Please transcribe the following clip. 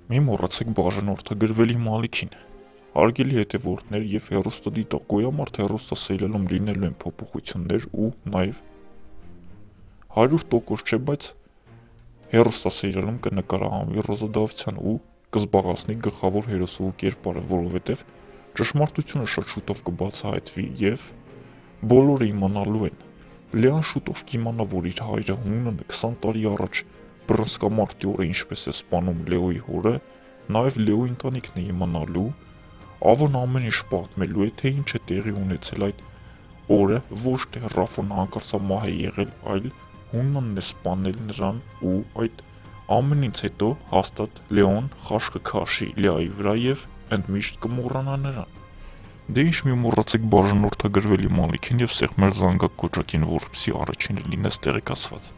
Մի մոռացեք բաժանորդագրվելի Մալիքին։ Հարգելի հետևորդներ և հեռուստադիտող գոյամարդ հեռուստասերիալում լինելու են փոփոխություններ ու նաև 100% չէ, բայց հեռուստասերիալում կնկարահանվի Ռոզա Դավթյան ու կզբաղացնի գլխավոր հերոսուհու կերպարը, որովհետև ճշմարտությունը շատ շուտով կբացահայտվի և բոլորը իմանալու են։ Լեան շուտով կիմանա, որ իր հայրը Հունն 20 տարի առաջ բռնցքամարտի օրը ինչպես է սպանում Լեոյի հորը, նաև Լեոյի ընտանիքն է իմանալու, Ավոն ամեն ինչ պատմելու է, թե ինչ է տեղի ունեցել այդ օրը, ոչ թե Ռաֆոն հանկարծամահ է եղել, այլ Հուննանն է սպանել նրան ու այդ ամենից հետո հաստատ Լեոն խաշ կքաշի Լեայի վրա և ընդմիշտ կմոռանա նրան։ Դե ինչ մի մոռացեք բաժանորդագրվելի Մալիքին և սեղմել զանգակ կոճակին, որպեսզի առաջինը լինես տեղեկացված։